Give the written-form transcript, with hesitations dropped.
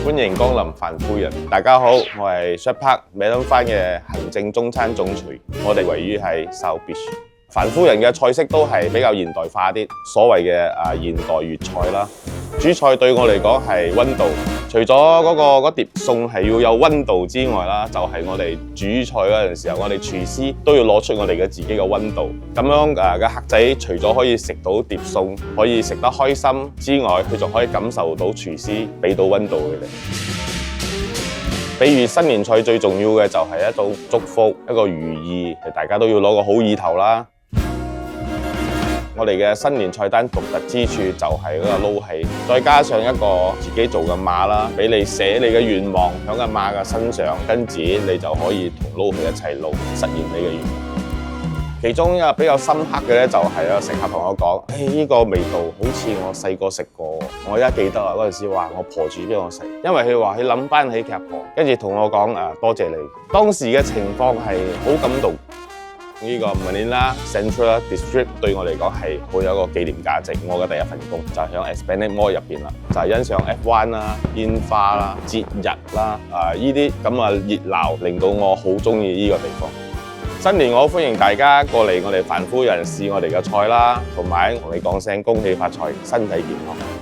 歡迎光臨范夫人。大家好，我係 Chef Park 美登番嘅行政中餐總廚。我哋位於喺 South Beach。范夫人嘅菜式都係比較現代化啲，所謂嘅現代粵菜啦。煮菜對我嚟講係溫度，除咗嗰碟餸係要有溫度之外啦，就係我哋煮菜嗰陣時候，我哋廚師都要攞出我哋嘅自己嘅溫度。咁樣嘅客仔除咗可以食到碟餸，可以食得開心之外，佢仲可以感受到廚師俾到溫度佢哋。比如新年菜最重要嘅就係一種祝福，一個寓意，大家都要攞個好意頭啦。我哋嘅新年菜單獨特之處就係嗰個撈起，再加上一個自己做嘅馬啦，俾你寫你嘅願望喺個馬嘅身上，跟住你就可以同撈起一齊撈，實現你嘅願望。其中一個比較深刻嘅咧，就係有乘客同我講：呢個味道好似我細個食過。我而家記得啊，嗰陣時話我婆煮俾我食，因為佢話佢諗翻起佢阿婆，跟住同我講多謝你。當時嘅情況係好感動。呢個 Manila Central District 對我嚟講係好有一個紀念價值。我嘅第一份工就係喺 Esplanade Mall 入邊啦，就係欣賞 F1 啦、煙花啦、節日啦，呢啲咁嘅熱鬧，令到我好中意呢個地方。新年我好歡迎大家過嚟我哋范夫人試我哋嘅菜啦，同埋同你講聲恭喜發財，身體健康。